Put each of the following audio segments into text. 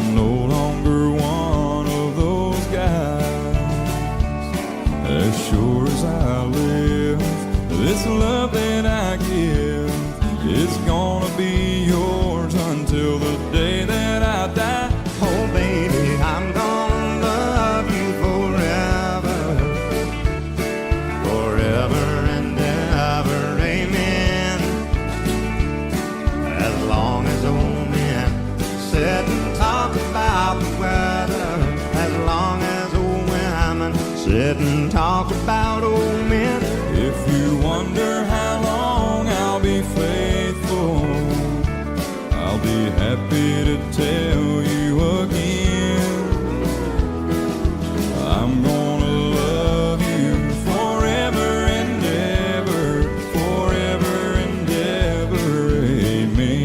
I'm no longer one of those guys. As sure as I live, this love that I give is gonna be yours until the day that I die. Oh baby, I'm gonna love you forever, forever and ever, amen. As long as old men sit and talk about the weather, as long as old women sit and talk about old men. If you wonder how long I'll be faithful, I'll be happy to tell you again. I'm gonna love you forever and ever, forever and ever, amen.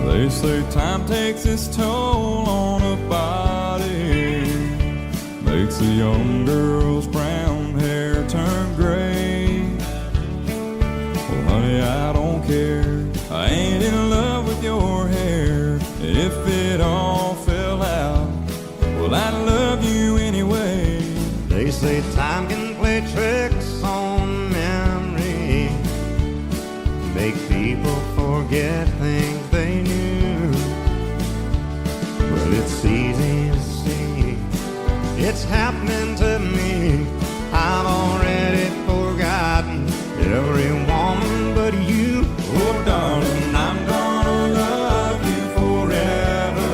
They say time takes its toll on a body, makes a young girl's brown hair turn gray. Well, honey, I don't care. I ain't in love with your hair. And if it all fell out, well, I'd love you anyway. They say time can play tricks on memory, make people forget things they knew. Well, it's easy to see, it's happening to me. I've already forgotten every woman but you. Oh, darling, I'm gonna love you forever,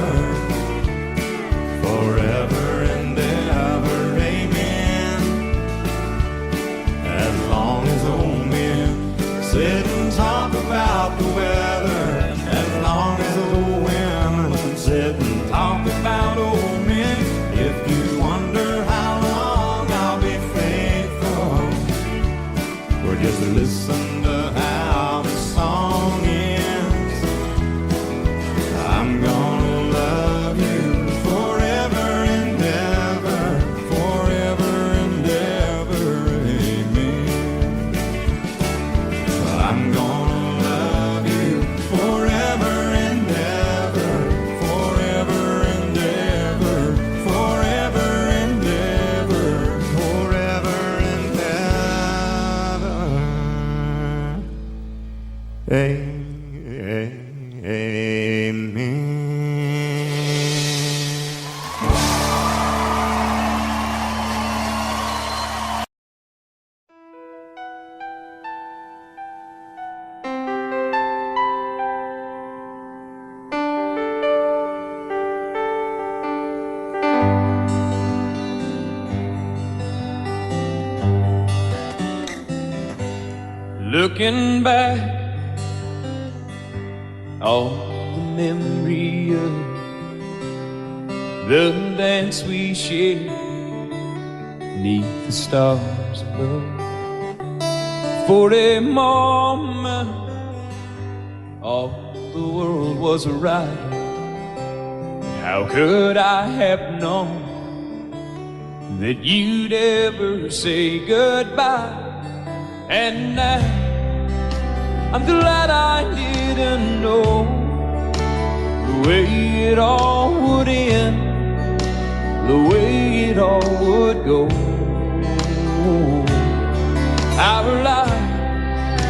forever and ever, amen. As long as old men sit and talk about the weather, as long as old women sit and talk about old men. If you wonder how long I'll be faithful, or just listen to how the song ends, I'm gonna love you forever and ever, forever and ever, amen. I'm gonna love you forever and ever, forever and ever, forever and ever, forever and ever, amen. Looking back on the memory of the dance we shared beneath the stars above. For a moment, all the world was right. How could I have known that you'd ever say goodbye? And now I'm glad I didn't know the way it all would end, the way it all would go. Our lives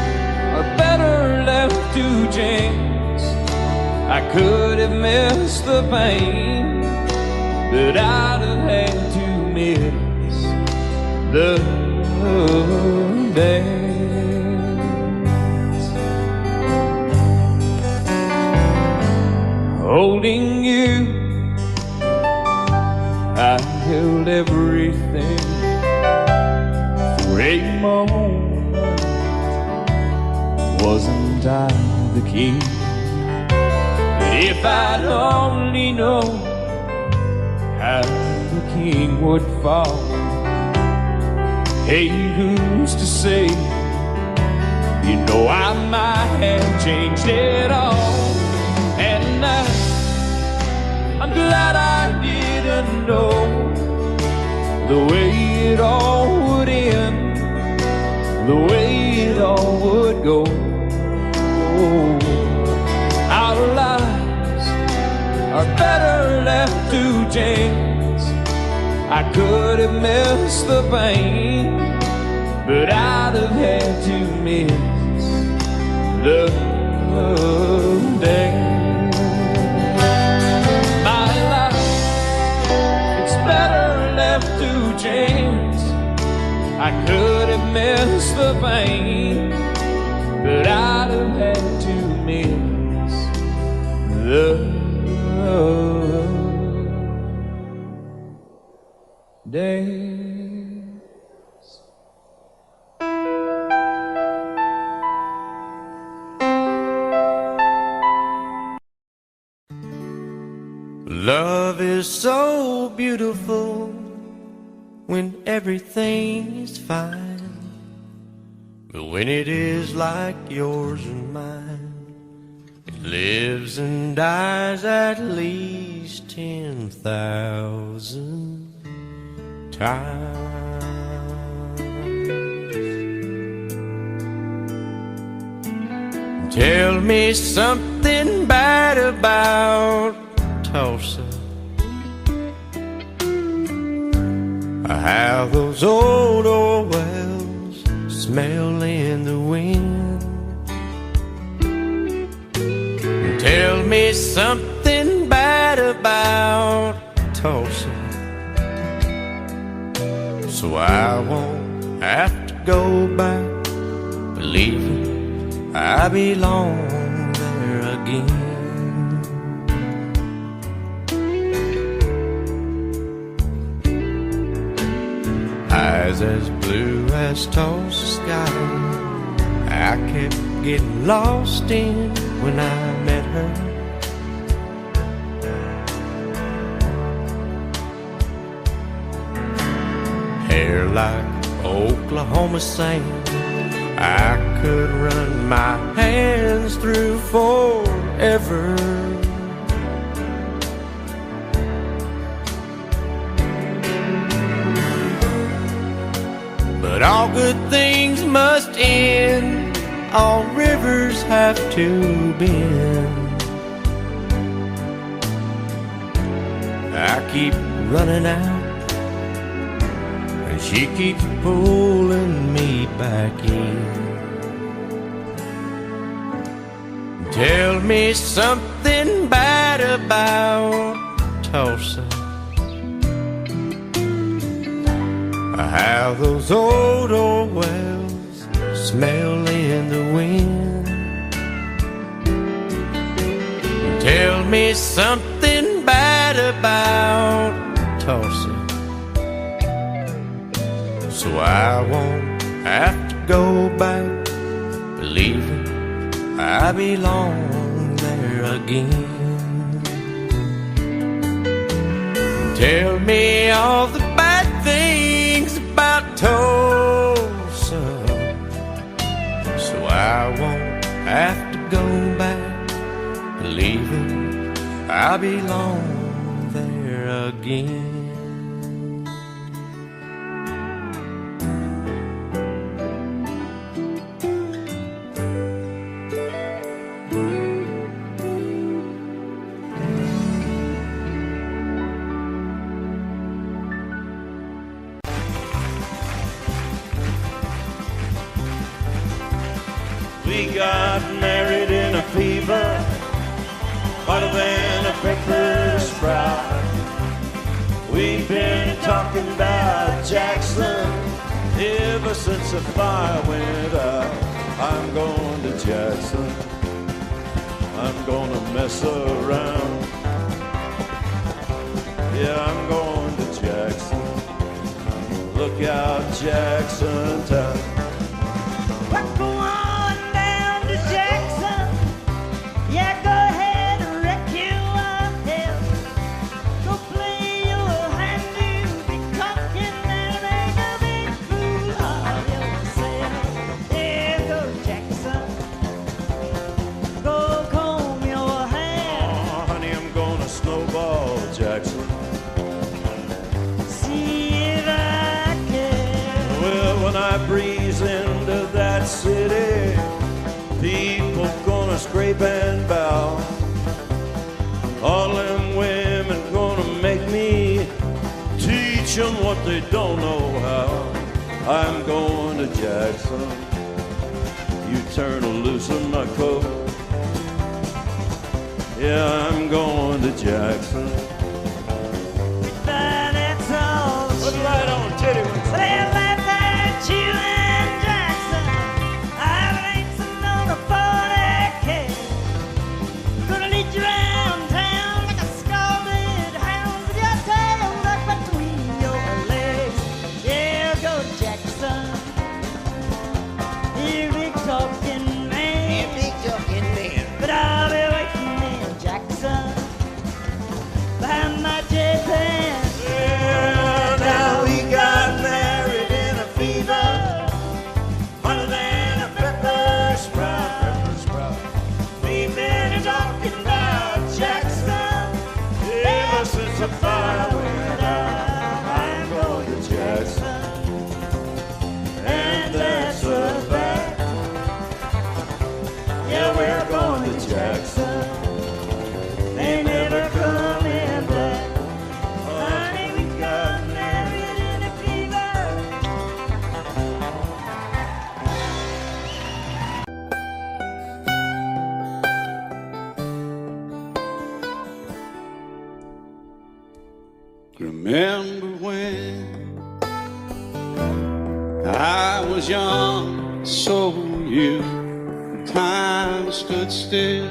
are better left to chance. I could have missed the pain, but I'd have had to miss the dance. Holding you, I held everything. For a moment, wasn't I the king? But if I'd only known how the king would fall, hey, who's to say? You know I might have changed it all. And I'm glad I didn't know the way it all would end, the way it all would go. Our lives are better left to chance. I could have missed the pain, but I'd have had to miss the day. My life, it's better left to chance. I could have missed the pain, but I'd have had to miss the days. Love is so beautiful when everything is fine, but when it is like yours and mine, it lives and dies at least 10,000 times. Tell me something bad about Tullsa, how those old wells smell in the wind. Tell me something bad about Tullsa, so I won't have to go back, believing I belong there again. Eyes as blue as Tullsa sky, I kept getting lost in when I met her. Hair like Oklahoma sand, I could run my hands through forever. But all good things must end, all rivers have to bend. I keep running out, and she keeps pulling me back in. Tell me something bad about Tullsa, how those old wells smell in the wind. Tell me something bad about Tullsa, so I won't have to go back, believing I belong there again. Tell me all the bad things about Tullsa, so I won't have to go back, believing I belong there again. We got married in a fever, hotter than a pepper sprout. We've been talking about Jackson ever since the fire went out. I'm going to Jackson, I'm gonna mess around. Yeah, I'm going to Jackson, look out Jackson town. Snowball Jackson. See if I when I breeze into that city, people gonna scrape and bow. All them women gonna make me teach them what they don't know how. I'm going to Jackson. You turn loose of my coat. Yeah, I'm going to Jackson. But it's all Put the light on, Teddy. Well, that's you and Jackson. I've racing on a 40K. Gonna lead you around town like a scalded hound with your tail tucked between your legs. Yeah, go Jackson. You big talking man. But I'll be waiting in Jackson behind my J-Pan. Yeah, now we got married in a fever, hotter than a pepper sprout. We've been talking about Jackson ever since the fire went out. I'm going to Jackson, and that's a fact. Yeah, we're going to Jackson. They never coming back. Honey, we got married in a fever. Remember when I was young, so were you. Time stood still.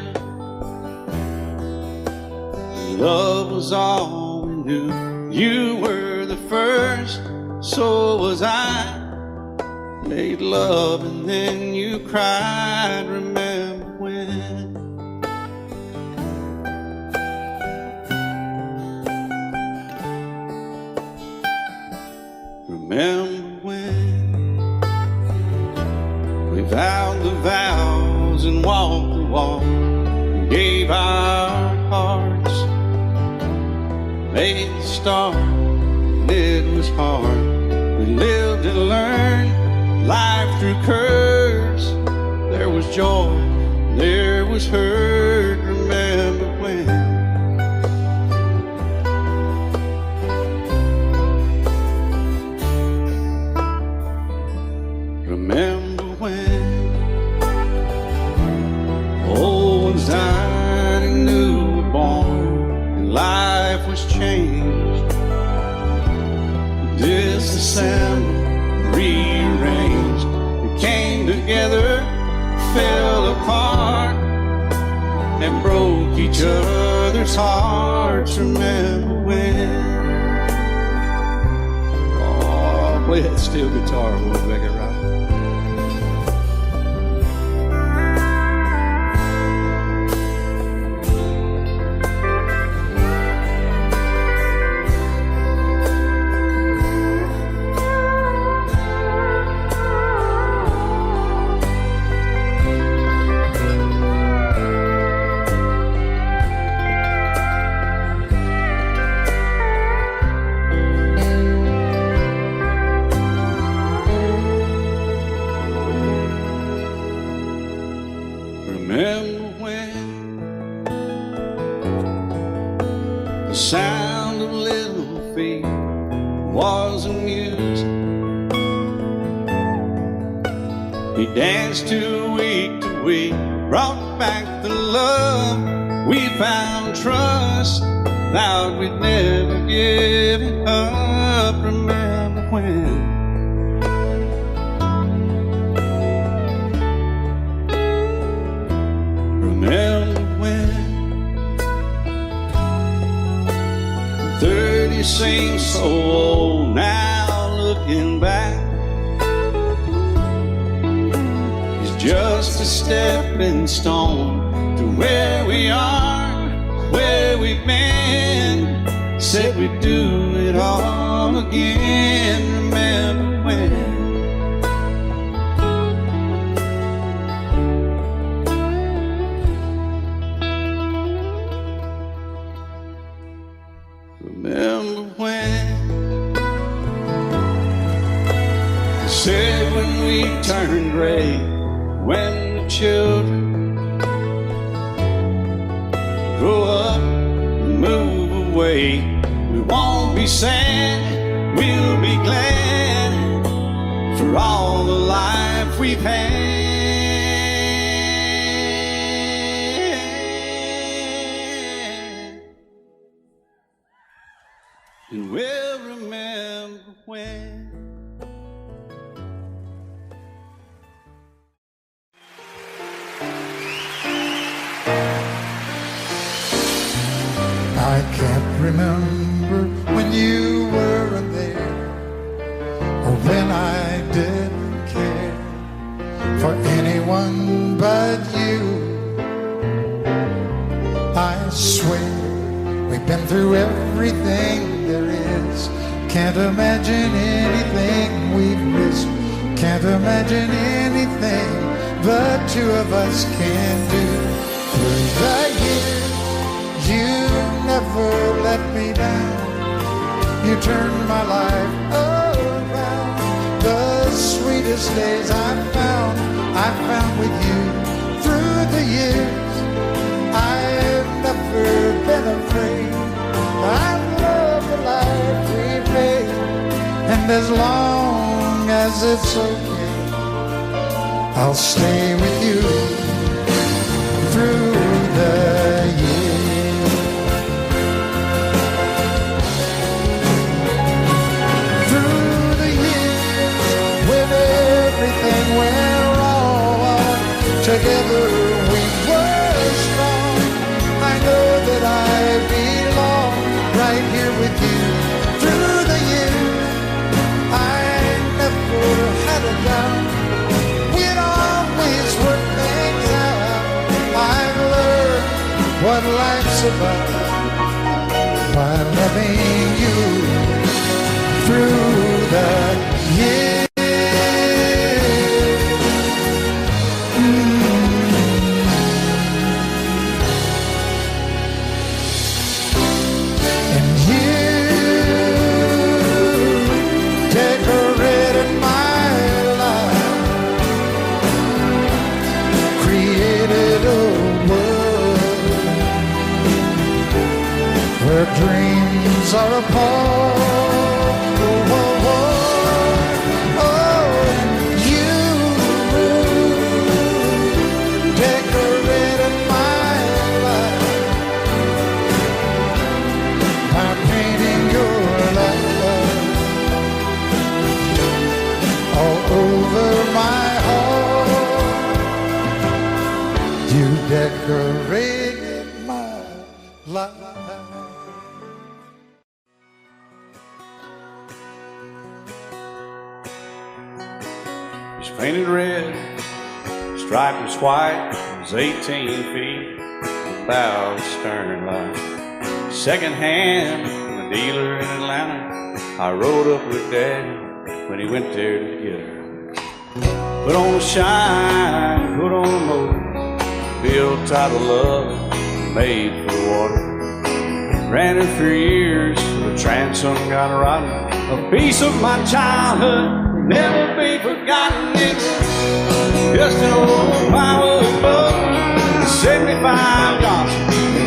Love was all we knew. You were the first, so was I. Made love and then you cried. Remember when? Remember when we vowed the vows and walked the walk and gave our hearts, made the start, and it was hard. We lived and learned life through curves. There was joy, there was hurt. Remember when? Remember when old ones died and new were born, and life was changed, disassembled, rearranged. We came together, fell apart, and broke each other's hearts. Remember when? Oh, play that steel guitar, we'll make it right. Remember when the sound of little feet was a music? We danced to week, brought back the love. We found trust, vowed we'd never give it up. Remember when? Remember when 30 seems so old now, looking back. It's just a stepping stone to where we are, where we've been. Said we'd do it all again. Remember when? Remember when the said when we turn gray, when the children grow up and move away, we won't be sad, we'll be glad for all the life we've had. And we'll remember when. I can't remember when you weren't there, or when I didn't care for anyone but you. I swear we've been through everything there is. Can't imagine anything we've missed. Can't imagine anything the two of us can do. Through the years, you never let me down. You turned my life around. The sweetest days I found with you. Through the years, I've never been afraid. I love the life we made, and as long as it's okay, I'll stay with you through the years. Through the years, when everything went wrong, together we were strong. I know that I belong right here with you. Through the years, I never had a doubt. We'd always work things out. I've learned what life's about by loving you through the years. Dreams are apart. Oh, oh, oh, oh, you decorated my life by painting your love all over my heart. You decorated my life. Painted red, stripe was white, it was 18 feet, the bow stern line. Second hand from a dealer in Atlanta, I rode up with Dad when he went there to get her. Put on a shine, put on a motor, built out of love, made for the water. Ran her for years, the transom got rotten, a piece of my childhood. Never be forgotten. It was just an old firewood boat, 75 Johnson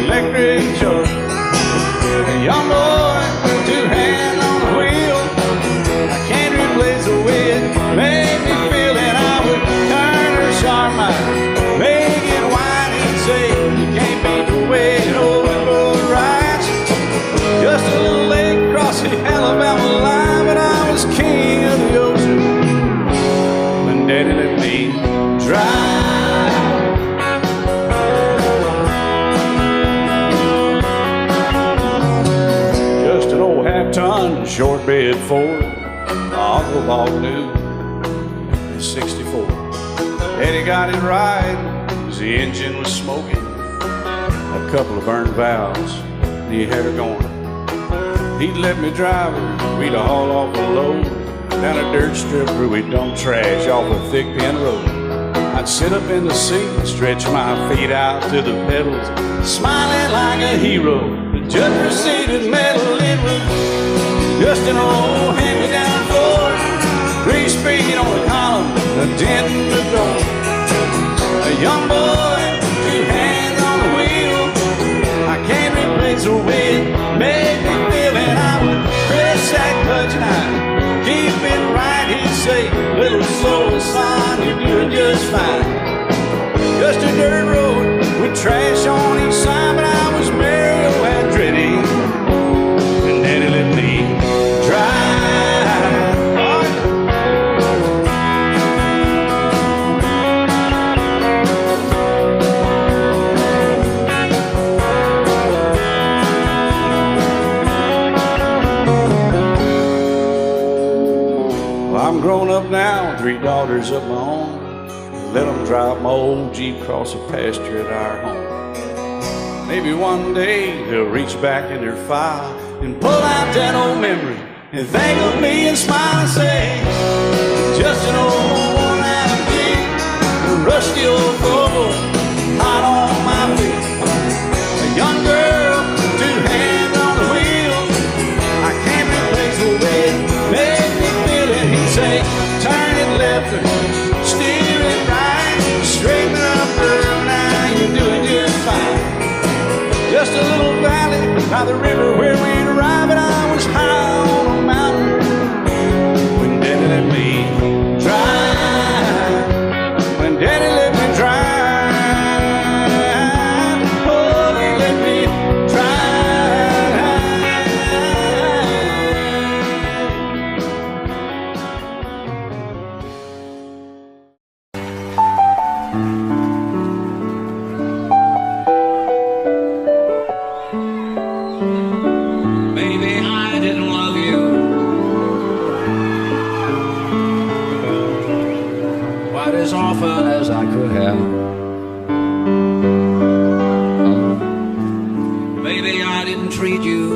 electric jug. A young boy, two hands on the wheel. I can't replace the way it made me feel that I would turn her sharp mind, make it whine and say you can't beat the way it over rides. Just a little lake across the Alabama line, but I was king of the ocean. Daddy let me drive. Just an old half-ton short bed Ford my uncle bought new in '64. Daddy got it right as the engine was smoking, a couple of burned valves, and he had her going. He'd let me drive her, we'd haul off a load down a dirt strip where we dumped trash off a thick pin road. I'd sit up in the seat and stretch my feet out to the pedals, smiling like a hero. The judge proceeded metal. It was just an old hand-me-down Ford, 3-speed on a A young boy, two hands on the wheel. I can't replace the way it made me feel. And I would press that clutch and I'd keep it right. He'd say, little slow, son, you're doing just fine. Just a dirt road with trash on each side, but I was merry and dready, and Daddy let me drive. Well, I'm grown up now, 3 daughters of my own. Let them drive my old Jeep across the pasture at our home. Maybe one day they'll reach back in their file and pull out that old memory and think of me and smile and say, just an old worn-out Jeep, a rusty old Volvo, hot on my feet. A young girl, 2 hands on the wheel. I can't replace the way it made me feel. And he'd say, turn it left or steer it right, straighten up, girl, now you're doing just fine. Just a little valley by the river where we'd arrive, and I was high on a mountain when Daddy let me drive. When Daddy let me drive, oh, he let me as often as I could have. Maybe I didn't treat you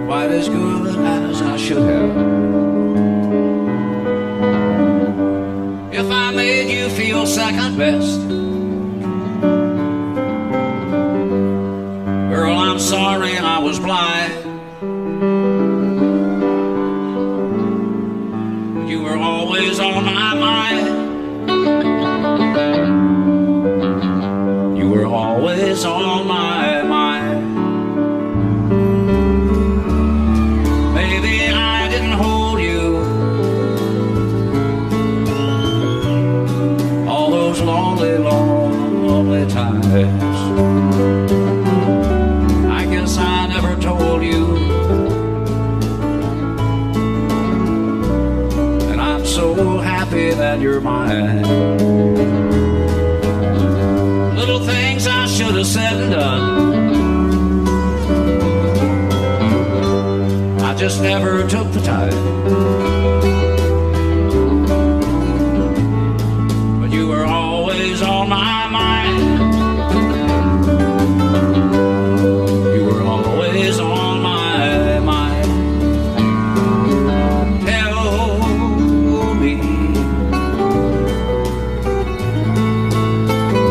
quite as good as I should have. If I made you feel second best, girl, I'm sorry I was blind. You were always on my mind. You were always on my mind. Maybe I didn't hold you all those lonely, lonely times. I guess I never told you. So happy that you're mine. Little things I should have said and done, I just never took the time. But you were always on my mind. You were always on my mind.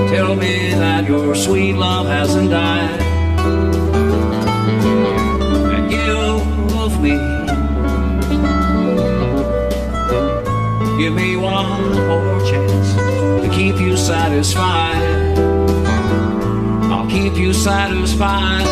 Tell me that your sweet love hasn't died, and give me one more chance to keep you satisfied. I'll keep you satisfied.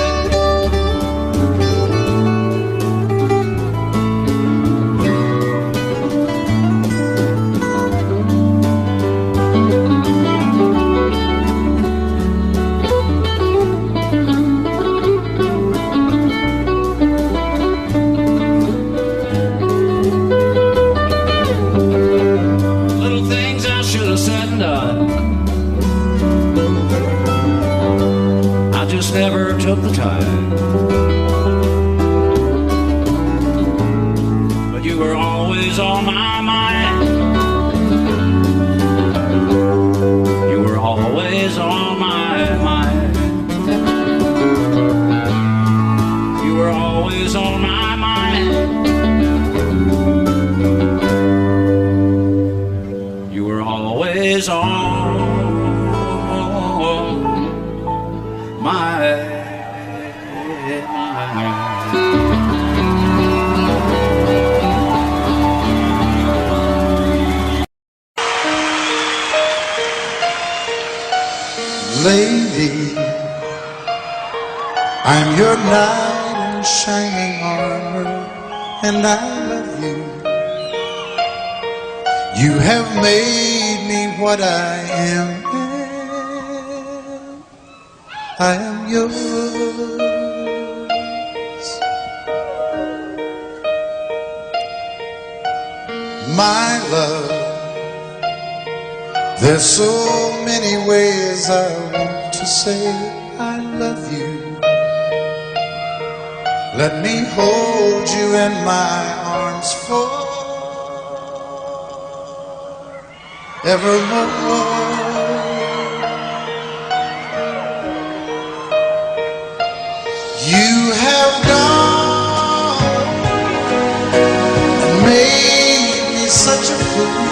Never took the time, but you were always on my mind. You were always on my mind. You were always on my mind. You were always on I'm your knight in shining armor, and I love you. You have made me what I am. I am yours. My love, there's so many ways I want to say I love you. Let me hold you in my arms forevermore. You have gone and made me such a fool.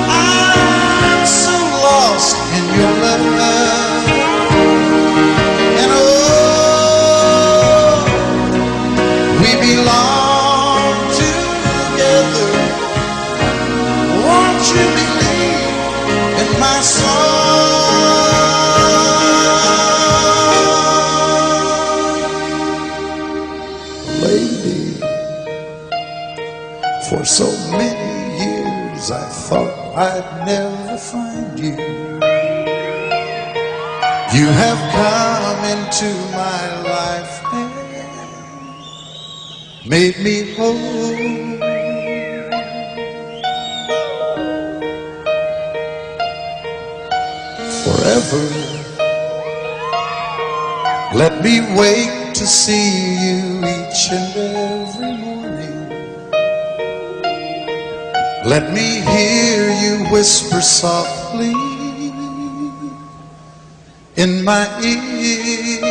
I'm so lost in your love, and oh, we belong together. Won't you believe in my song? Lady, for so many years I thought I'd never find you. You have come into my life and made me whole. Forever, let me wake to see you each and every morning. Let me hear you whisper softly in my ear.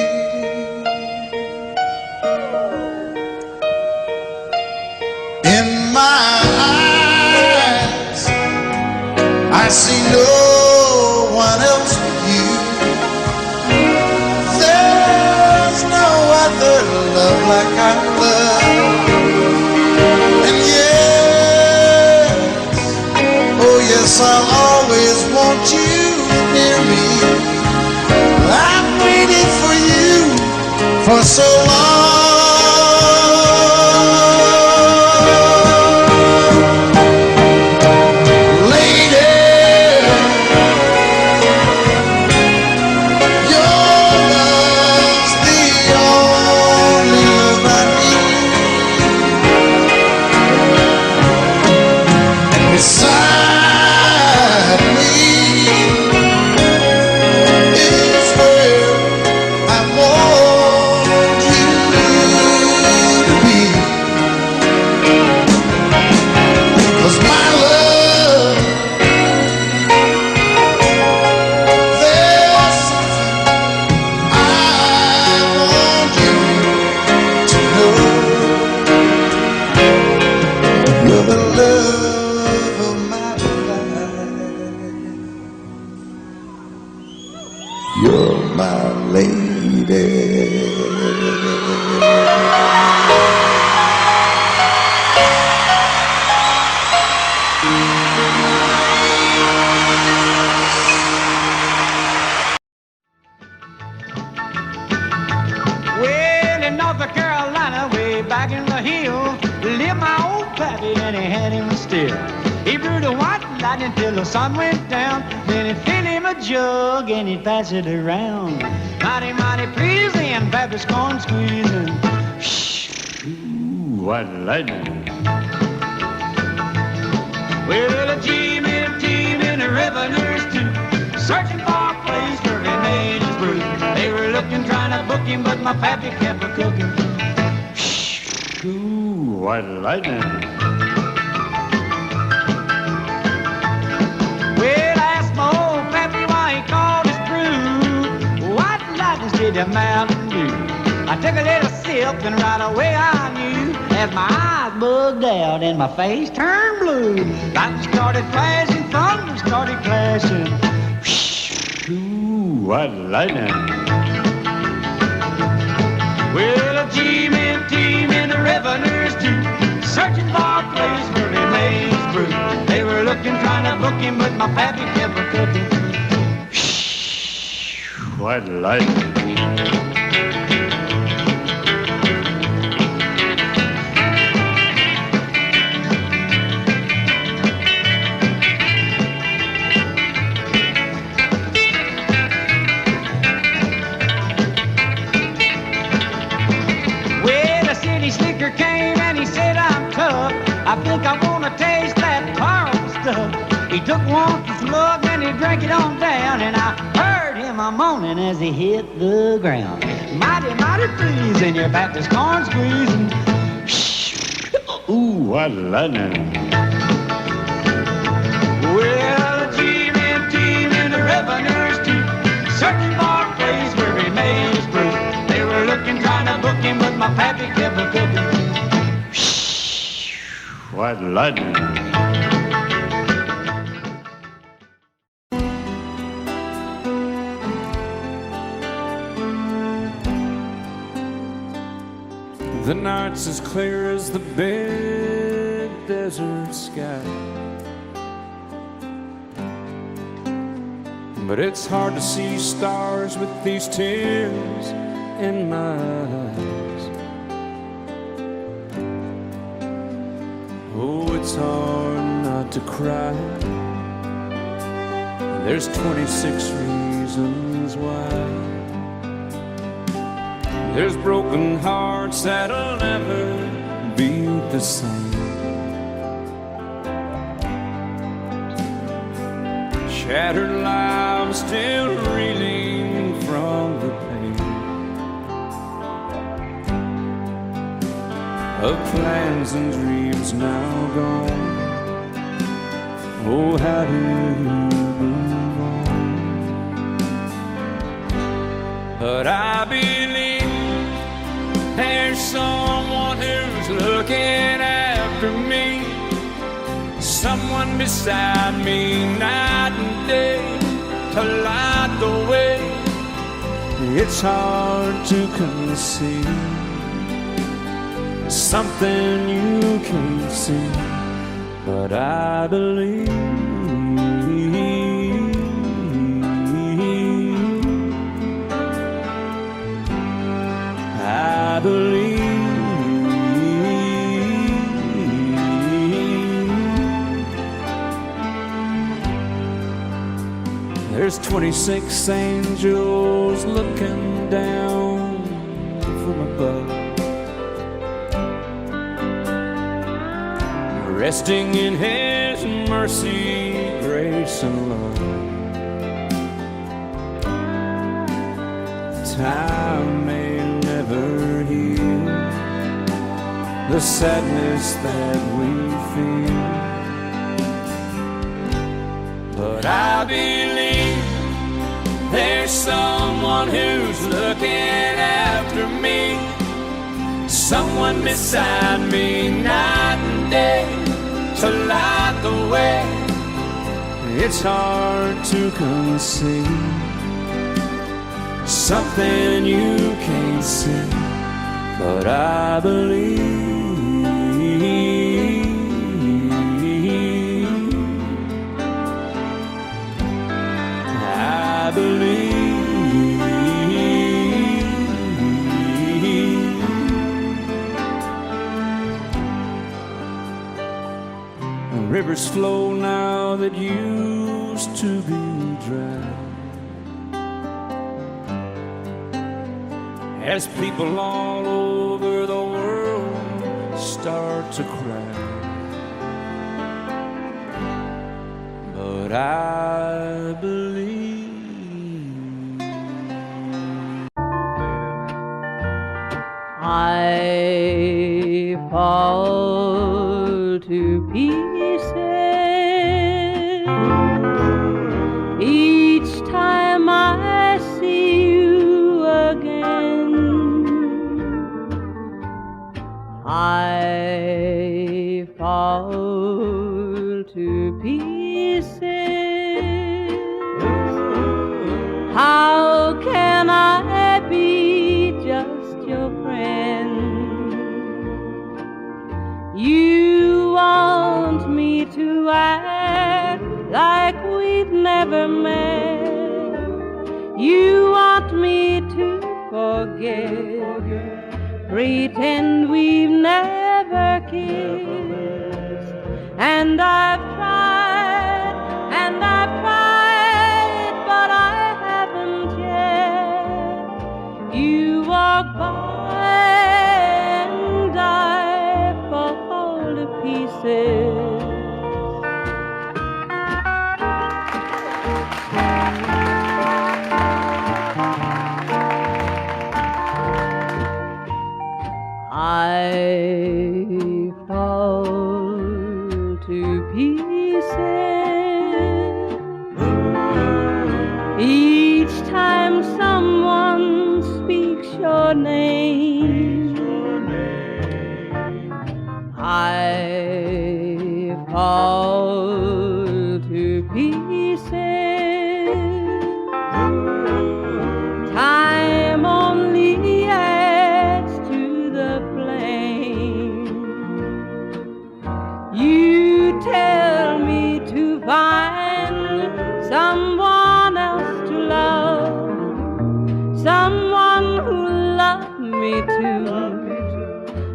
In my eyes, I see no one else but you. There's no other love like I love. And yes, oh yes, I'll always want you near me. I've waited for you for so long. Beside me is where I want you to be. 'Cause my love, there's something I want you to know. You're the love of my life. You're my lady. Well, in North Carolina, way back in the hills, lived my old pappy and he had him still. He brewed a white lightning till the sun went down. Then he'd fill him a jug and he'd pass it around. Mighty, mighty pleasing, pappy's corn squeezing. Shh, ooh, white lightning. Well, a team in the revenues too, searching for a place where he made his brew. They were looking, trying to book him, but my pappy kept a cooking. Shh, ooh, white lightning. Well, I asked my old pappy why he called his brew White Lightning did the Mountain Dew. I took a little sip and right away I knew, as my eyes bugged out and my face turned blue. Lightning started flashing, thunder started clashing. Ooh, white lightning. Well, a team in the revenues too, searching for a place where he made his brew. They were looking, trying to book him, but my pappy kept a cooking. White lightning. stranger came and he said, I'm tough. I think I want to taste that horrible stuff. He took one slug and he drank it on down, and I heard him a moaning as he hit the ground. Mighty, mighty pleasing, your Baptist corn squeezing. Ooh, what lightning. Well, team in the revenues too, searching for a place where he made his brew. They were looking, trying to book him, but my pappy kept a cooking. What lightning. The night's as clear as the big desert sky, but it's hard to see stars with these tears in my eyes. Oh, it's hard not to cry. There's 26 reasons why. There's broken hearts that'll never be the same. Shattered lives still reeling from the pain of plans and dreams now gone. Oh, how do you move on? But I believe there's someone who's looking after me, someone beside me night and day to light the way. It's hard to conceive something you can't see, but I believe. I believe. There's 26 angels looking down from above, resting in His mercy, grace, and love. Time may never heal the sadness that we feel, but I believe there's someone who's looking after me, someone beside me night and day to light the way. It's hard to conceive something you can't see, but I believe. I believe. Rivers flow now that used to be dry, as people all over the world start to cry. But I believe. I fall to pieces each time I see you again. I fall to pieces. How can I be just your friend? You want me to act like we've never met. You want me to forget, pretend we've never kissed. And I've tried, but I haven't yet. You walk by and I I fall to pieces each time someone speaks your name. I fall to pieces. Time only adds to the flame. You tell me to find someone else to love, someone who loved me too,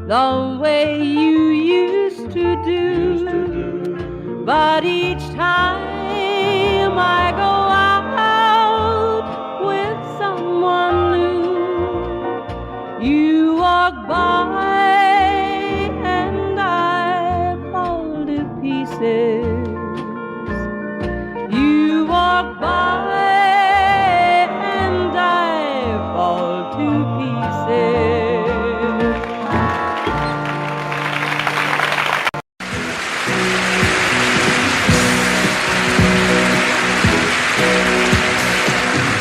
the way you used to do. But each time I go out with someone new, you walk by and I fall to pieces. You walk by and I fall to pieces.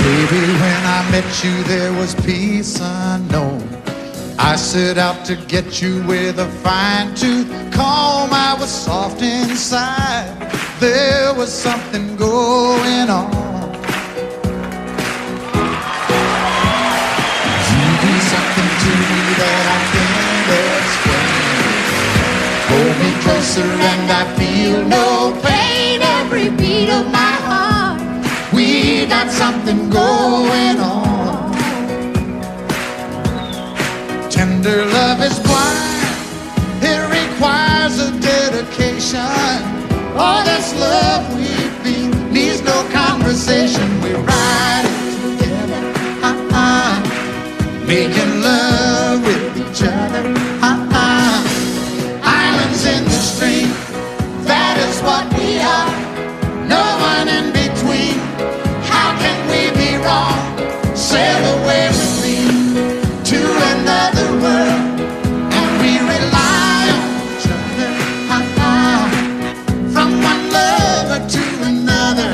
Baby, when I met you, there was peace unknown. I set out to get you with a fine-tooth comb. I was soft inside. There was something going on. You do something to me that I can't explain. Hold me closer and I feel no pain. Every beat of my heart, we got something going on. Tender love is blind. It requires a dedication. All this love we feel needs no conversation. We ride it together, making love with each other, Islands in the stream, that is what we are. No one in between. How can we be wrong? Sail away with me to another world, and we rely on each other, from one lover to another,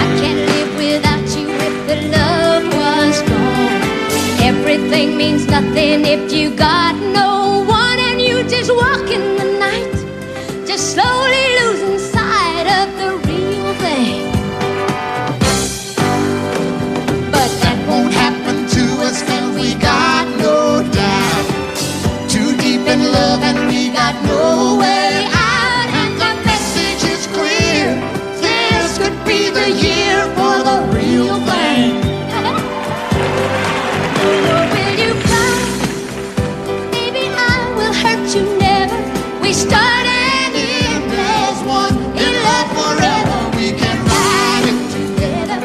I can't live without you if the love was gone. Everything means nothing if you got no one, and you just walk in the night, just slowly losing sight of the real thing. but that won't happen to us, and we got no doubt. Too deep in love and we got no way out, and the message is clear. This could be the year for the real thing. Will you cry? Baby, I will hurt you never. We start and end as one. In love forever, we can ride it together,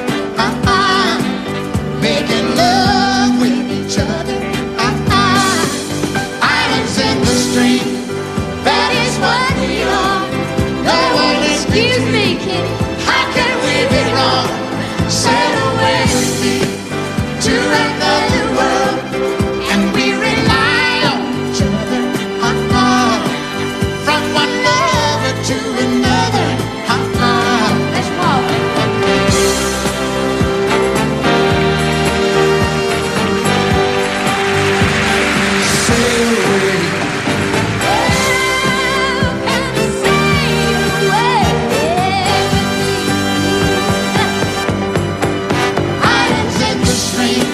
making love with each other, islands in the stream, that is what we are. No one is Excuse me, kitty. How can we be wrong? Sail away with me to another world, and we rely on each other, from one lover to another, Let's walk. sail away. Islands in the stream,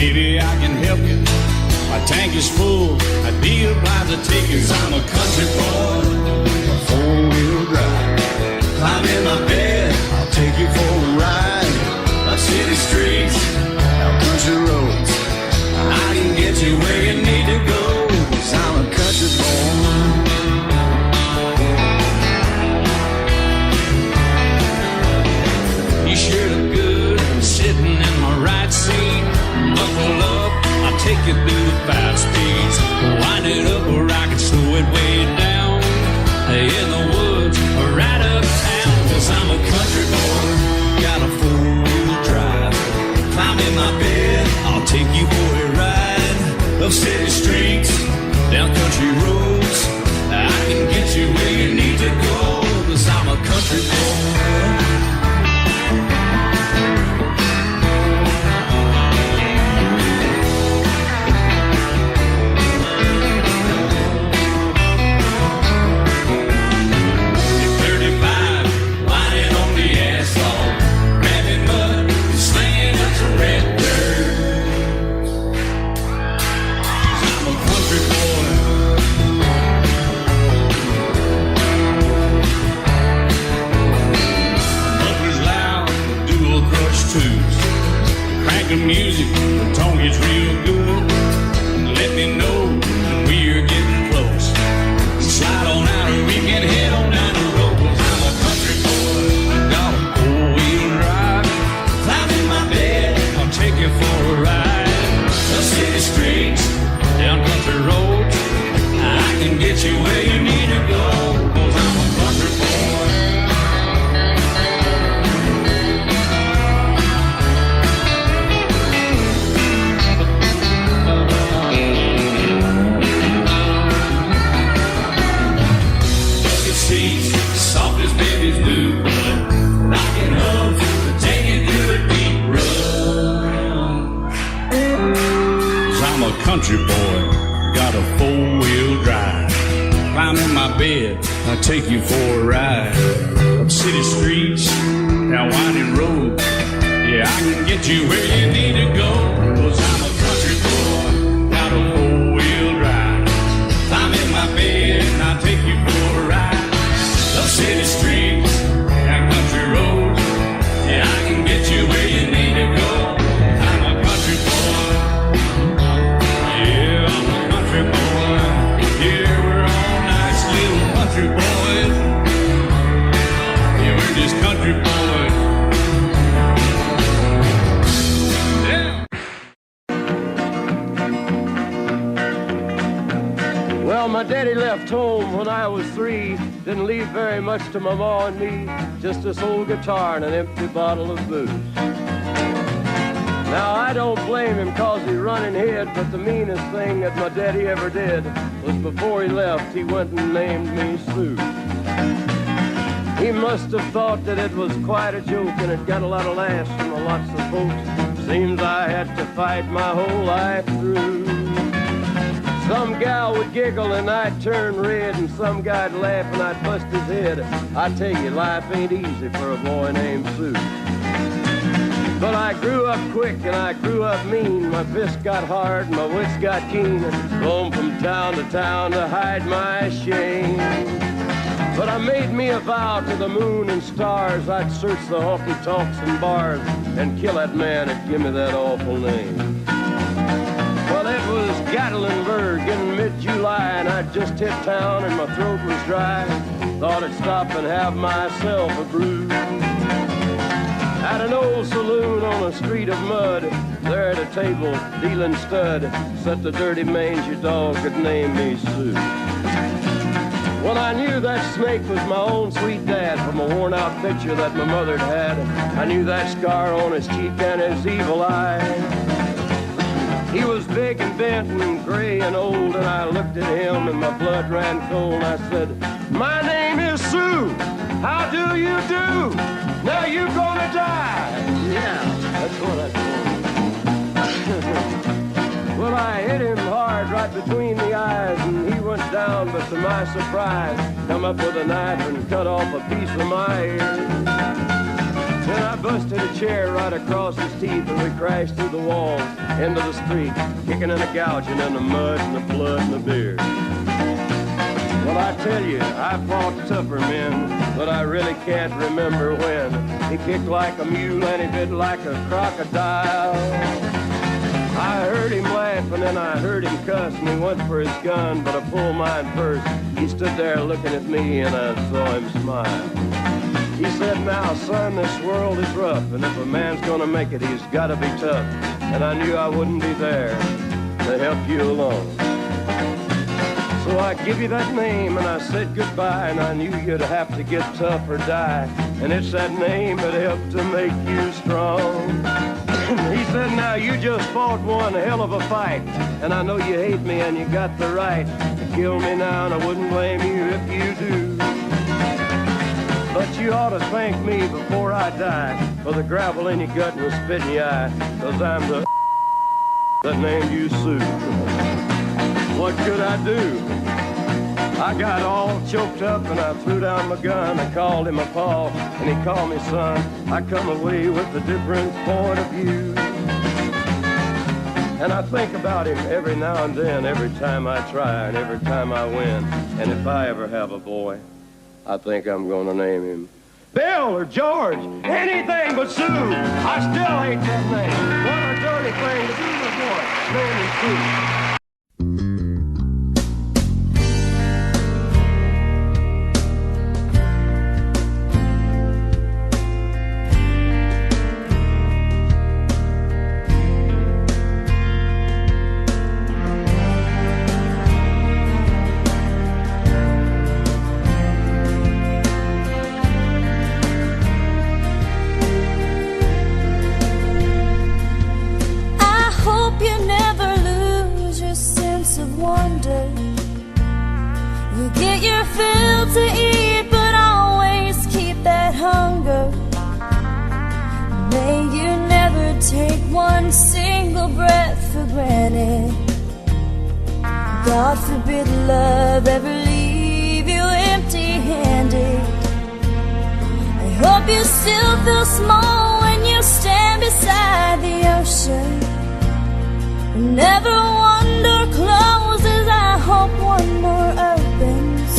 maybe I can help you. My tank is full, I'd be obliged to take you. 'Cause I'm a country boy, a four-wheel drive. Climb in my bed, I'll take you for a ride. Up city streets, down country roads, I can get you where you need to go. 'Cause I'm a country boy. You sure look good sitting in my right seat. Buckle up, I'll take you through the 5 speeds. Wind it up or I can slow it way down. In the woods or right uptown. 'Cause I'm a country boy, got a 4-wheel drive. Climb in my bed, I'll take you for a ride. Up city streets, down country roads, I can get you where you need to go. 'Cause I'm a country boy. Music, the tone gets real good. Let me know when we're getting close. Slide on out and we can head on down the road. 'Cause I'm a country boy, got a 4-wheel drive. Climb in my bed, I'll take you for a ride. The city streets, down country roads, I can get you where you need to go. 'Cause I'm a country boy. Soft as baby's new blood, knocking up to take it through the deep run. 'Cause I'm a country boy, got a 4-wheel drive. Climb in my bed, I'll take you for a ride. Up city streets, down winding roads, yeah, I can get you where you need to go. 'Cause I'm a country boy, got a 4-wheel drive. Climb in my bed, I'll take you for a ride. Up city streets, down country roads, yeah, I can get you where you need to go. I'm a country boy, yeah, I'm a country boy. Yeah, we're all nice little country boys. Yeah, we're just country boys. Yeah. Well, my daddy left home when I was 3. Didn't leave very much to my ma and me. Just this old guitar and an empty bottle of booze. Now, I don't blame him 'cause he run and hid, but the meanest thing that my daddy ever did was before he left, he went and named me Sue. He must have thought that it was quite a joke and it got a lot of laughs from lots of folks. Seems I had to fight my whole life through. Some gal would giggle and I'd turn red, and some guy'd laugh and I'd bust his head. I tell you, life ain't easy for a boy named Sue. But I grew up quick and I grew up mean. My fists got hard and my wits got keen. Roam from town to town to hide my shame. But I made me a vow to the moon and stars, I'd search the honky-tonks and bars and kill that man that give me that awful name. Well, it was Gatlinburg in mid-July, and I'd just hit town and my throat was dry. Thought I'd stop and have myself a brew. At an old saloon on a street of mud, there at a table, dealing stud, sat the dirty mangy dog that named me Sue. Well, I knew that snake was my own sweet dad from a worn-out picture that my mother'd had. I knew that scar on his cheek and his evil eye. He was big and bent and gray and old, and I looked at him and my blood ran cold. I said, "My name is Sue. How do you do? Now you're gonna die." Yeah, that's what I told him. Well, I hit him hard right between the eyes, and he went down, but to my surprise, come up with a knife and cut off a piece of my ear. Then I busted a chair right across his teeth, and we crashed through the walls into the street, kicking and a gouging in the mud and the blood and the beer. Well, I tell you, I fought tougher men, but I really can't remember when. He kicked like a mule and he bit like a crocodile. I heard him laugh and then I heard him cuss, and he went for his gun, but I pulled mine first. He stood there looking at me and I saw him smile. He said, now, son, this world is rough, and if a man's gonna make it, he's gotta be tough. And I knew I wouldn't be there to help you along. So I give you that name and I said goodbye, and I knew you'd have to get tough or die. And it's that name that helped to make you strong. He said, now you just fought one hell of a fight, and I know you hate me and you got the right to kill me now, and I wouldn't blame you if you do. But you ought to thank me before I die for the gravel in your gut and the spit in your eye, 'cause I'm the that named you Sue. What could I do? I got all choked up and I threw down my gun. I called him a paw and he called me son. I come away with a different point of view. And I think about him every now and then, every time I try and every time I win. And if I ever have a boy, I think I'm gonna name him Bill or George, anything but Sue. I still hate that name. What a dirty thing to do to a boy. Name him Sue. God forbid love ever leave you empty-handed. I hope you still feel small when you stand beside the ocean. Never one door closes, I hope one more opens.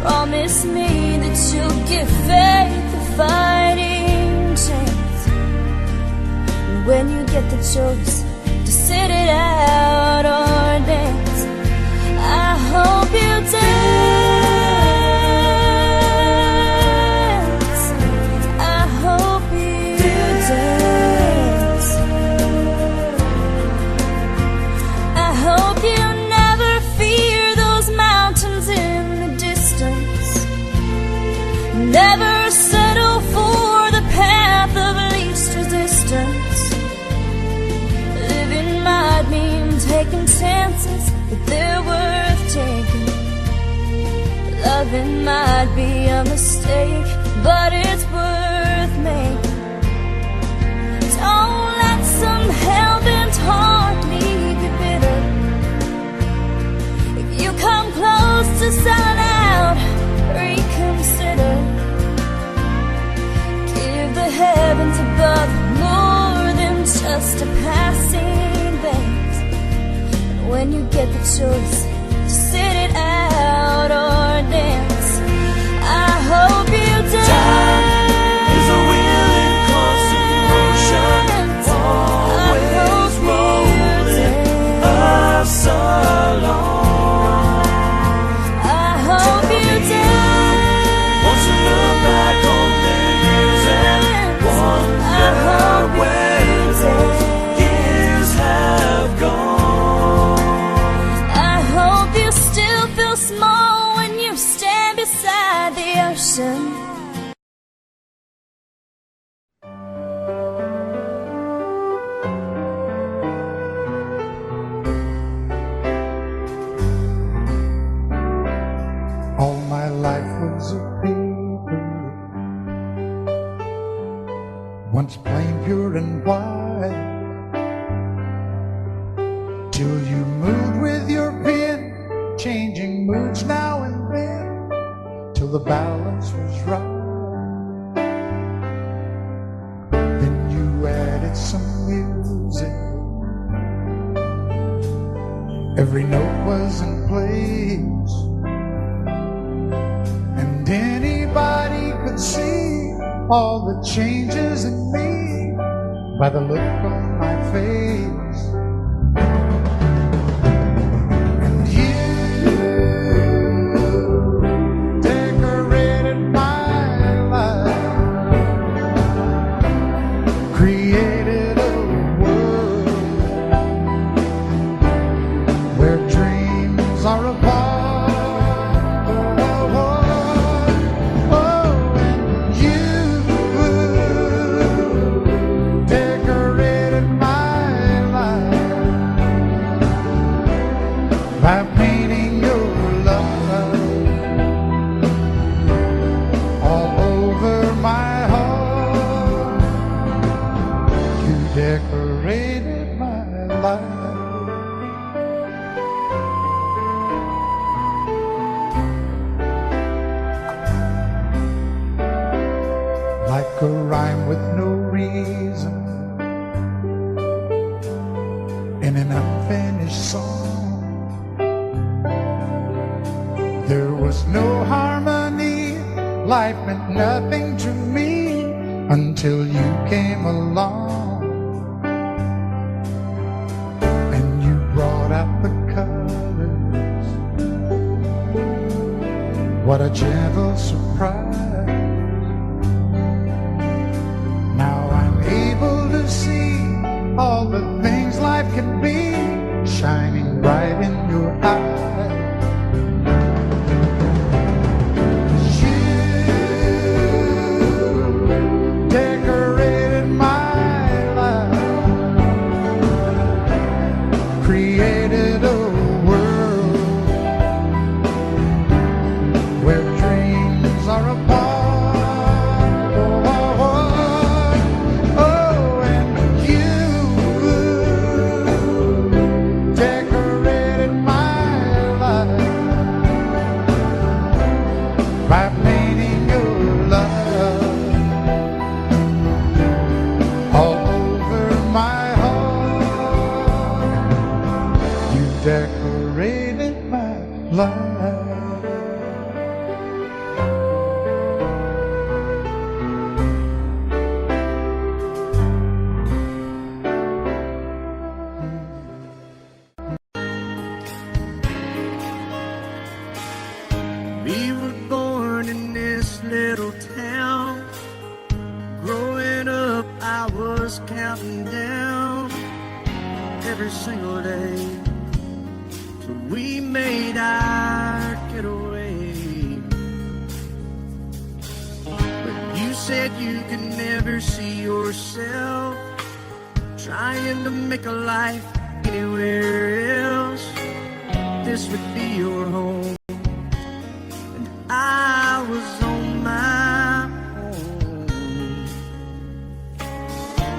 Promise me that you'll give faith a fighting chance. And when you get the choice to sit it out or dance, I hope you dance. I hope you dance. I hope you never fear those mountains in the distance. Never settle for the path of least resistance. Living might mean taking chances, but they're worth taking. Loving might be a mistake, but it's worth making. Don't let some hell-bent heart leave you bitter. If you come close to selling out, reconsider. Give the heavens above more than just a passing glance. And when you get the choice to sit it out or dance, I hope you dance. Time is a wheel in constant motion, always rolling us along. I hope you dance. Wants to look back on their years and wonder where those years have gone. I hope you still feel small when you stand beside the ocean. All my life was a paper, once plain, pure and white, till you moved with your pen, changing moods now and then, till the balance was right. added some music. Every note was in place, and anybody could see all the changes in me by the look on my face. And you decorated my life, created a world where dreams are apart. By painting your love all over my heart, you decorated my life. Like a rhyme with no reason in an unfinished song. There was no harmony, life meant nothing to me until you came along. And you brought out the colors. What a gentle surprise. Now I'm able to see all the things life can be, shining bright in your eyes. Created a world where dreams are apart. Oh, and you decorated my life by painting your love all over my heart. You decorated my life. We were born in this little town. Growing up, I was counting down every single day till we made our getaway. But you said you could never see yourself trying to make a life anywhere else. This would be your home. I was on my own.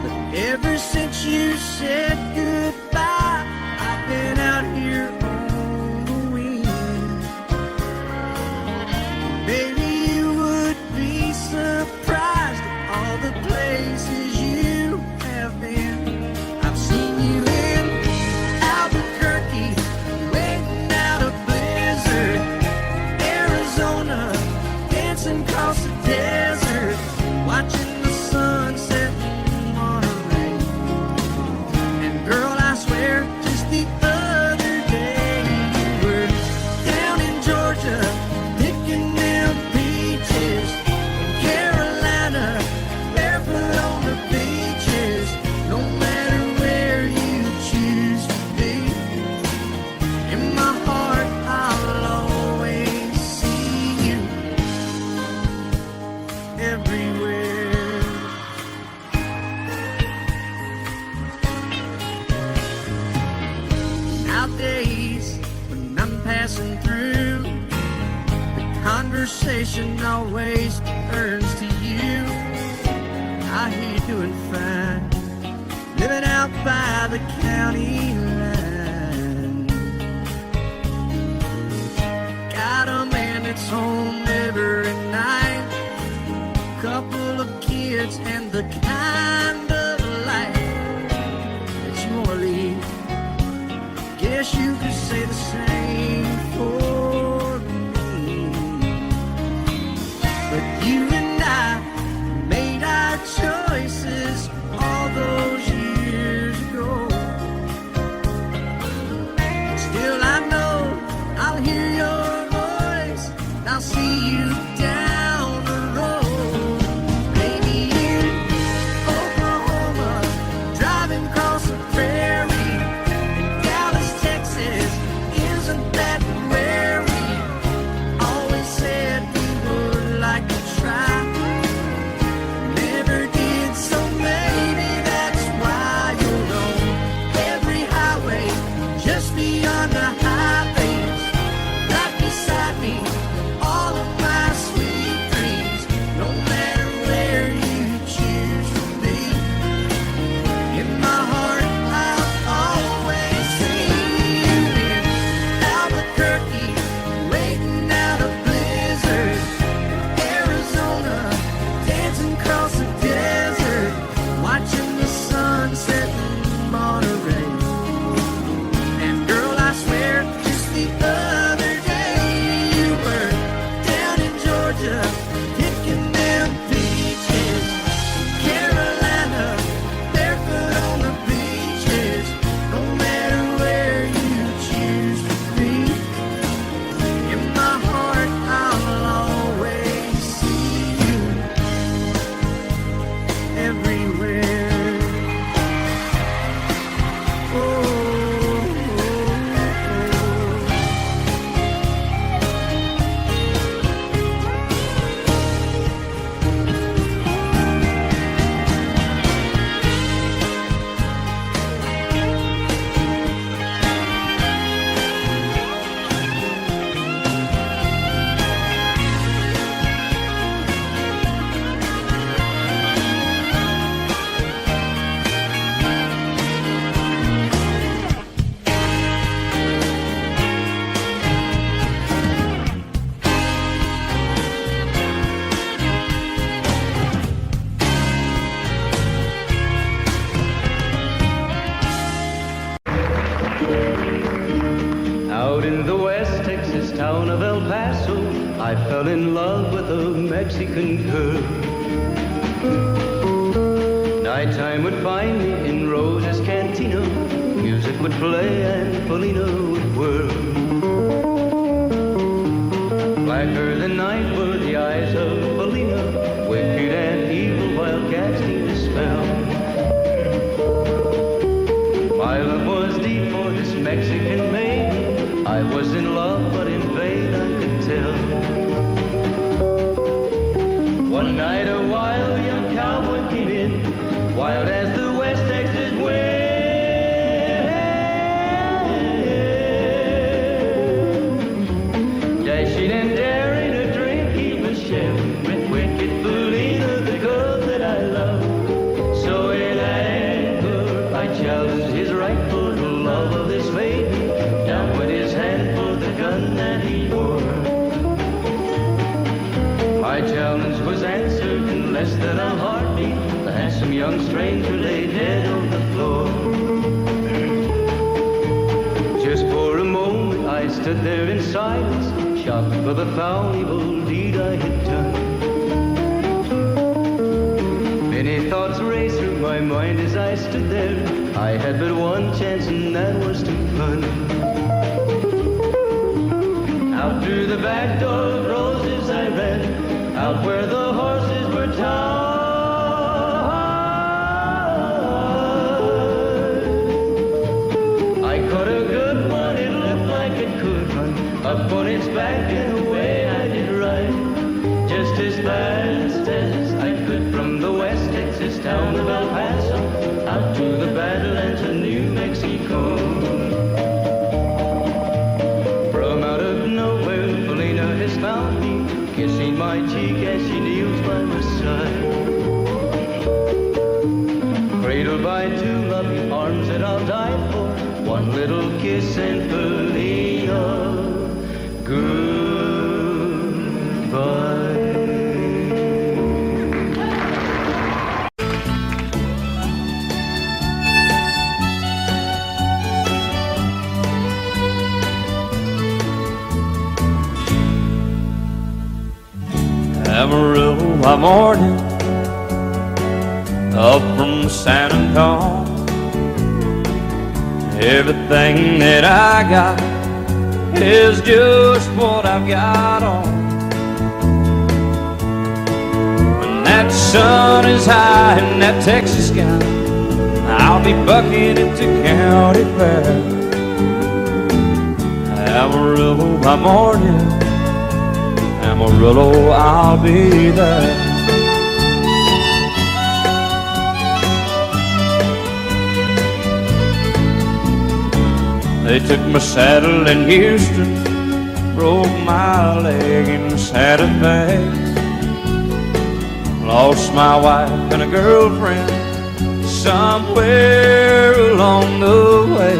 But ever since you said goodbye, I've been out here on the wing. Baby, you would be surprised at all the places you have been. I've seen you in Albuquerque, waiting out a blizzard, Arizona, dancing across the desert, watching the sunset in Monterey. And girl, I swear, just the other day you were down in Georgia, picking them peaches. In Carolina, barefoot on the beaches. No matter where you choose to be, in my heart I'll always see you everywhere. Nowadays, when I'm passing through, the conversation always turns to you. I hear you doing fine, living out by the county line. Got a man that's home every night, couple of kids and the kind of life I fell in love with a Mexican girl. Nighttime would find me in Rose's Cantina. Music would play and Felina would whirl. Blacker than night were the eyes of Felina, wicked and evil while casting a spell. My love was deep for this Mexican maiden. I was in love, but in vain I could tell. One night a wild young cowboy came in, wild as the West Texas wind. Dashing and daring, a drink he was sharing with wicked Felina, the girl that I love. So in anger I challenged his right for the love of this maiden. Down went his hand for the gun that he wore. My challenge was answered in less than a heartbeat. The handsome young stranger lay dead on the floor. Just for a moment I stood there in silence, shocked for the foul evil deed I had done. Many thoughts raced through my mind as I stood there. I had but one chance and that was to run. Out through the back door of Roses I ran, out where the horses were tied. I caught a good one, it looked like it could run, up on its back and away I did ride. Just as fast as I could from the West Texas town of El Paso, out to the Badlands of New Mexico. From out of nowhere, Felina has found me, kissing my cheek as she kneels by my side. Cradled by two loving arms that I'll die for, one little kiss and Felina, goodbye. Amarillo by morning, up from San Antonio. Everything that I got is just what I've got on. When that sun is high in that Texas sky, I'll be bucking into county fair. Amarillo by morning, Amarillo, I'll be there. They took my saddle in Houston, broke my leg in Santa Fe. Lost my wife and a girlfriend somewhere along the way.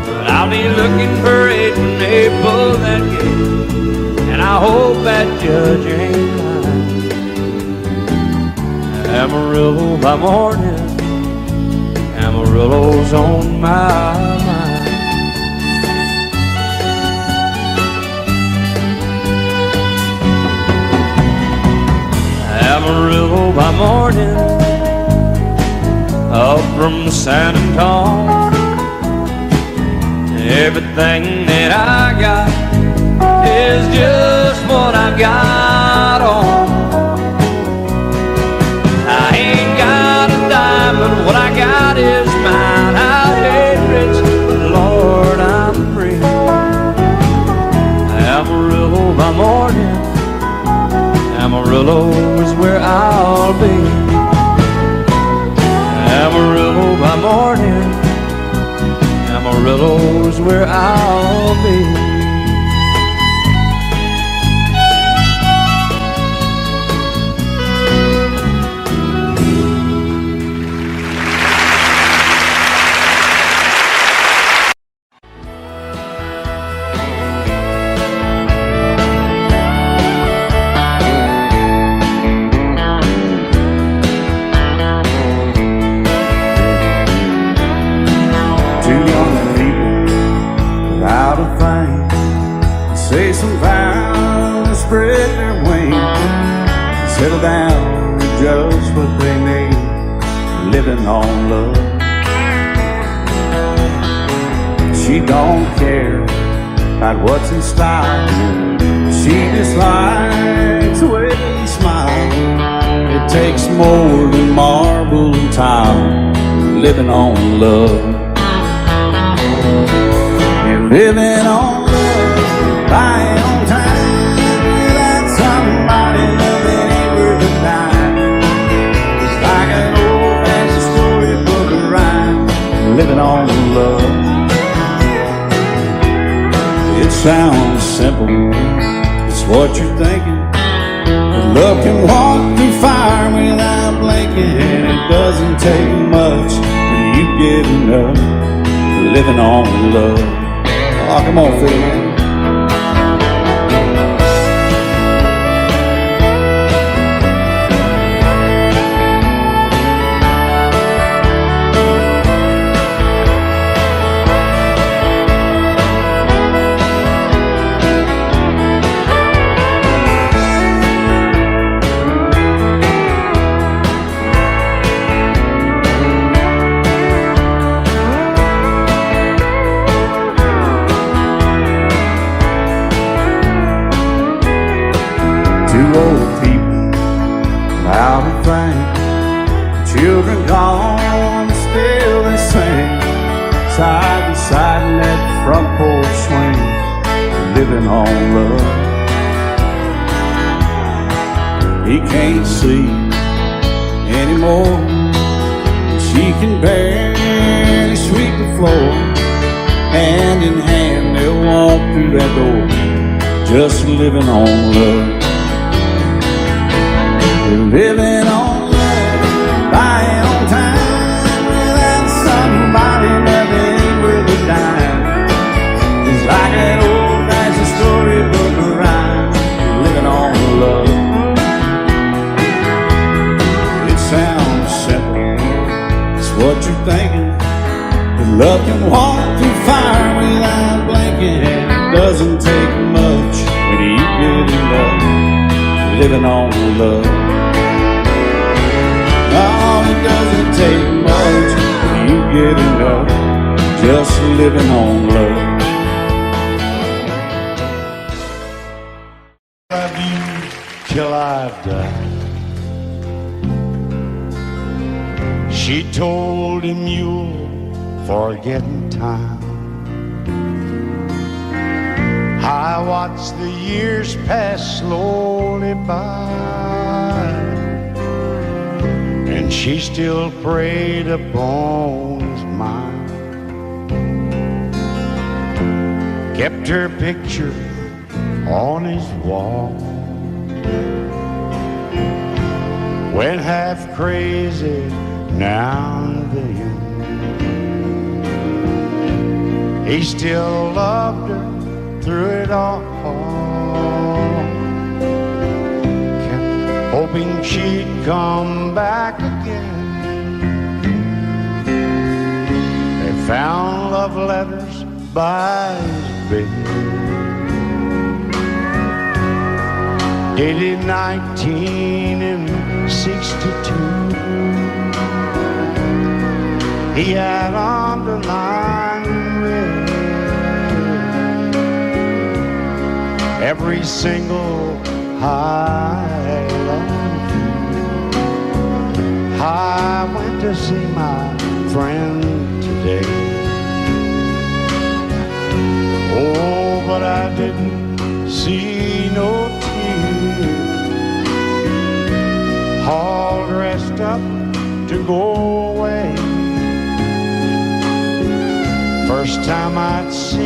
But I'll be looking for it when they pull that gate, and I hope that judge ain't lying. Amarillo by morning, Amarillo's on my mind. Amarillo by morning, up from San Antonio. Everything that I got is just what I've got on. I ain't got a dime, but what I got is mine. I ain't rich, but Lord, I'm free. Amarillo by morning, Amarillo is where I'll be. Amarillo by morning, Amarillo's where I'll be. Out of fame, just what they need, living on love. She don't care about what's in style. She just likes the way you smile. It takes more than marble and tile, living on love. You're living on love, buying on time. Without somebody loving ain't worth a dime. It's like an old-fashioned storybook of rhyme, living on love. It sounds simple, it's what you're thinking. But love can walk through fire without blinking. And it doesn't take much till you get enough, living on love. Oh, come on, Phil, man. Two old people out of frame, children gone, still they sing, side by side in that front porch swing, living on love. He can't see anymore, she can barely sweep the floor. Hand in hand they'll walk through that door, just living on love. You're living on love, buying on time. Without somebody loving ain't worth a dime. It's like an old-fashioned storybook of rhyme, living on love. It sounds simple, it's what you're thinking. But love can walk through fire without blinking. And it doesn't take much when you get enough, living on love. Oh, it doesn't take much when you get enough, just living on love. Love you till I die. She told him you'll forget in time. I watched the years pass slowly by, and she still preyed upon his mind. Kept her picture on his wall. Went half crazy now and then. He still loved her through it all. Hoping she'd come back again. They found love letters by his bed, dated 1962. He had underlined red every single I love you. I went to see my friend today. Oh, but I didn't see no tears. All dressed up to go away. First time I'd seen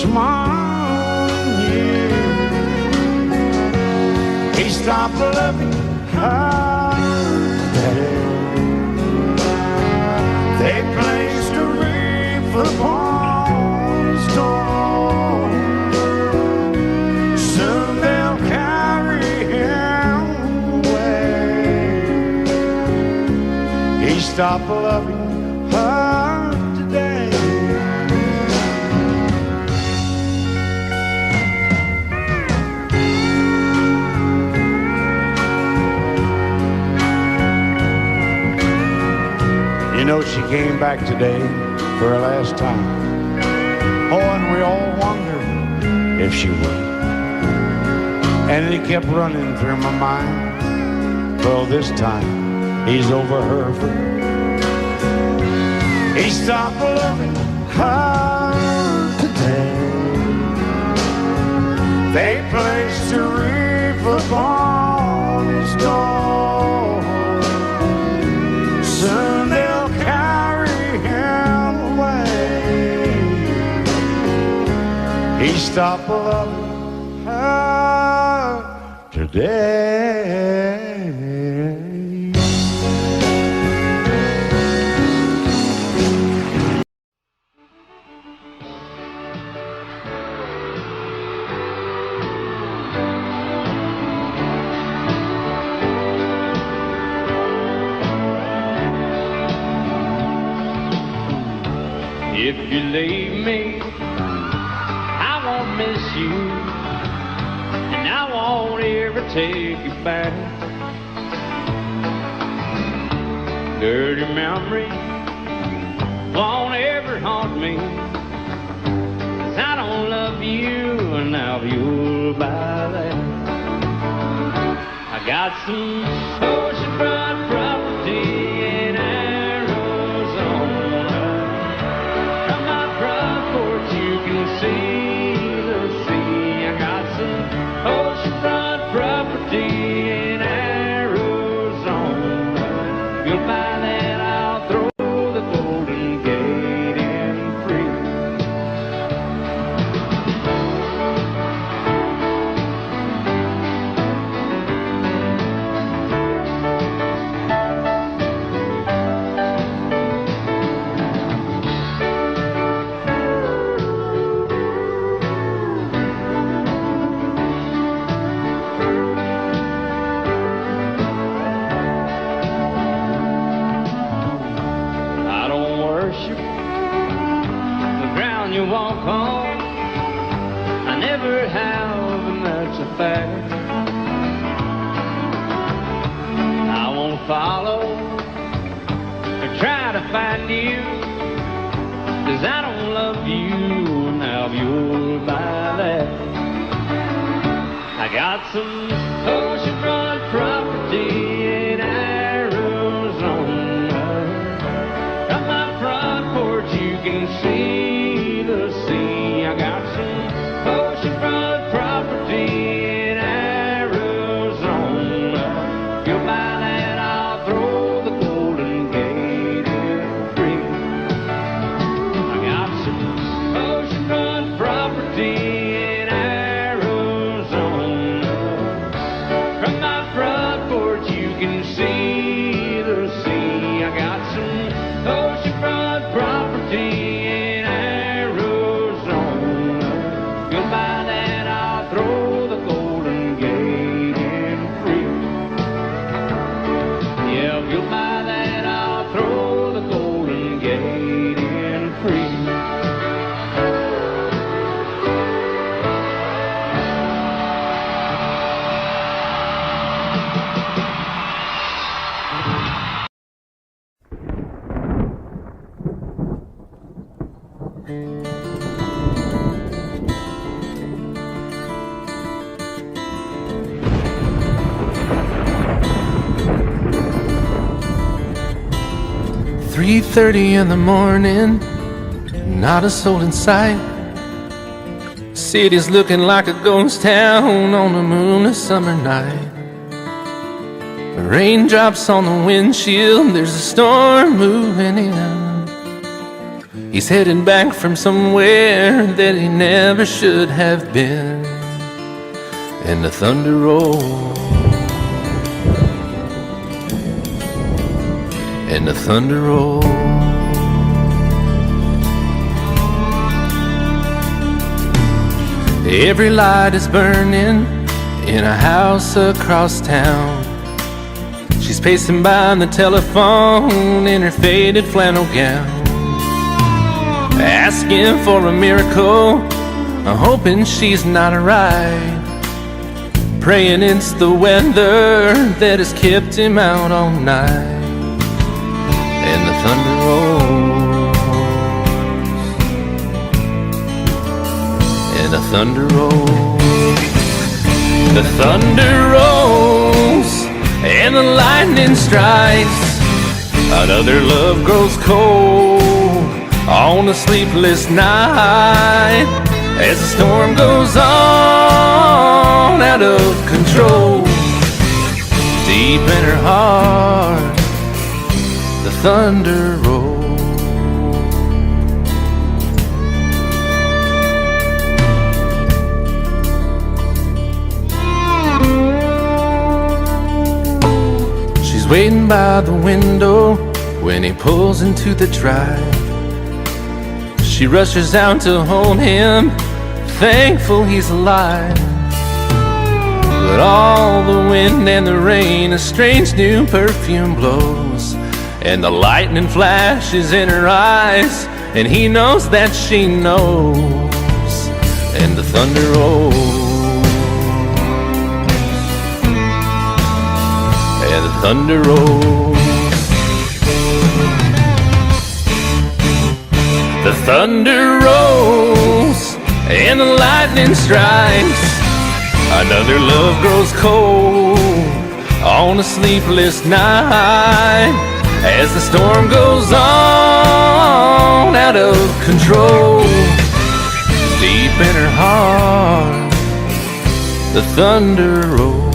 small years. He stopped loving her today. They placed a wreath upon his door. Soon they'll carry him away. He stopped loving her today. You know, she came back today for her last time. Oh, and we all wondered if she would. And it kept running through my mind. Well, this time he's over her for good. He stopped loving her today. They placed a wreath upon his door. Soon they'll carry him away. He stopped loving her today. If you leave me, I won't miss you, and I won't ever take you back. Dirty memories won't ever haunt me, 'cause I don't love you, and now you'll buy that. I got some oceanfront property in Arizona. From my front porch you can see the sea. I got some oceanfront property in Arizona. If you'll buy that, I'll throw the Golden Gate in free. I don't worship the ground you walk on. I never have, and that's a fact. I won't follow or try to find you, 'cause I don't love you, now you'll buy that. I got some oceanfront property in Arizona. From my front porch you can see the sea. I got some oceanfront property in Arizona. If you'll buy that, I'll throw the Golden Gate in free. I got some oceanfront property in Arizona. From my front porch you can see the sea. I got some oceanfront property in Arizona. If you'll buy that, I'll throw the Golden Gate in free. Yeah, if you'll buy that, I'll throw the Golden Gate in free. "3:30 in the morning, not a soul in sight. City's looking like a ghost town on a moonless summer night. Raindrops on the windshield, there's a storm moving in. He's heading back from somewhere that he never should have been. And the thunder rolls, and the thunder rolls. Every light is burning in a house across town. She's pacing by the telephone in her faded flannel gown, asking for a miracle, hoping she's not right, praying it's the weather that has kept him out all night. And the thunder rolls, and the thunder rolls, the thunder rolls, and the lightning strikes. Another love grows cold on a sleepless night, as the storm goes on out of control. Deep in her heart, the thunder rolls. She's waiting by the window when he pulls into the drive. She rushes out to hold him, thankful he's alive. But all the wind and the rain, a strange new perfume blows, and the lightning flashes in her eyes, and he knows that she knows. And the thunder rolls, and the thunder rolls. The thunder rolls, and the lightning strikes. Another love grows cold on a sleepless night, as the storm goes on out of control. Deep in her heart, the thunder rolls.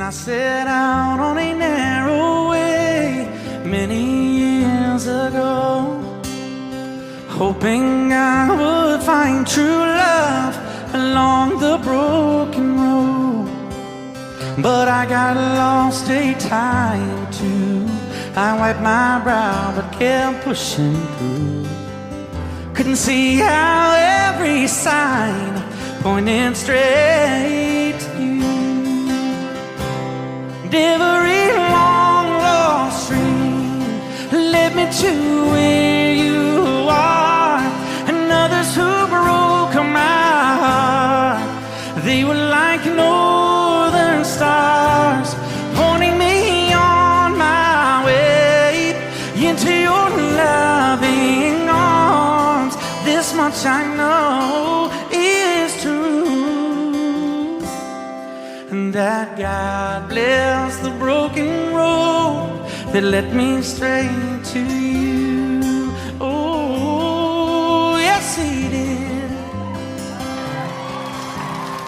I set out on a narrow way many years ago, hoping I would find true love along the broken road. But I got lost a time or two. I wiped my brow but kept pushing through. Couldn't see how every sign pointed straight to you. Every long lost stream led me to where you are, and others who broke my heart, they were like northern stars, pointing me on my way into your loving arms. This much I know is true, and that God bless the broken road that led me straight to you. Oh, yes, He did.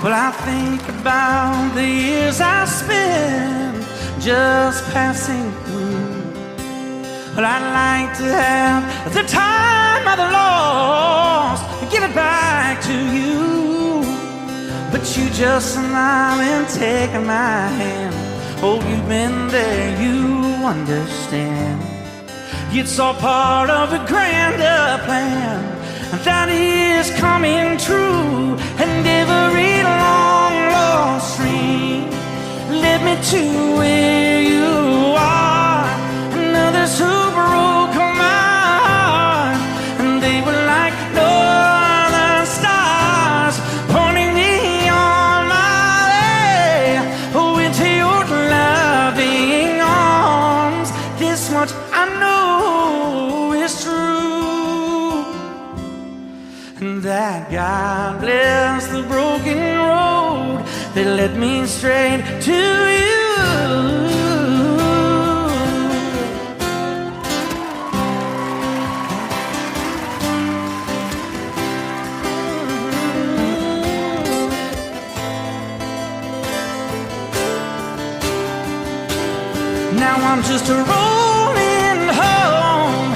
Well, I think about the years I spent just passing through. Well, I'd like to have the time I've lost and give it back to you. But you just smile and take my hand. Oh, you've been there, you understand. It's all part of a grander plan that is coming true. And every long lost stream led me to where you are, and others who broke my heart, and they were like northern stars, pointing me on my way, oh, into your loving arms. This much I know is true, and that God bless the broken road that led me straight to you. Now I'm just rolling home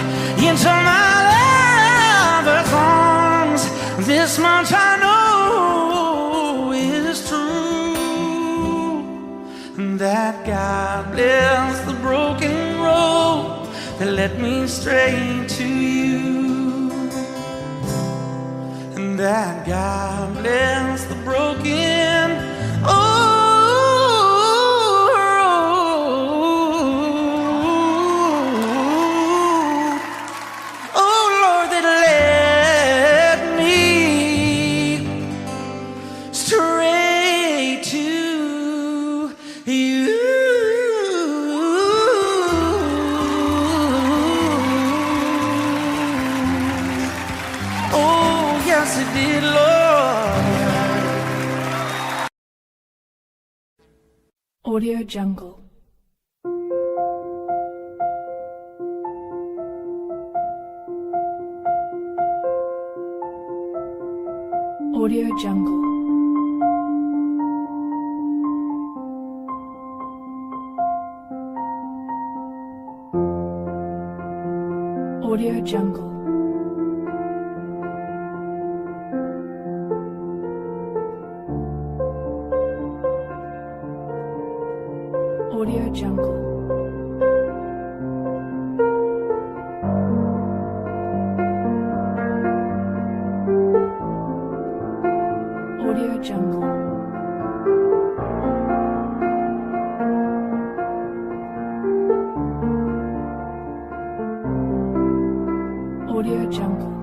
into my lover's arms. This much I know is true, that God bless the broken road that led me straight to you, and that God bless the broken road. Audio Jungle. Audio Jungle. Audio Jungle. Audio Jungle. Audio Jungle. Audio Jungle.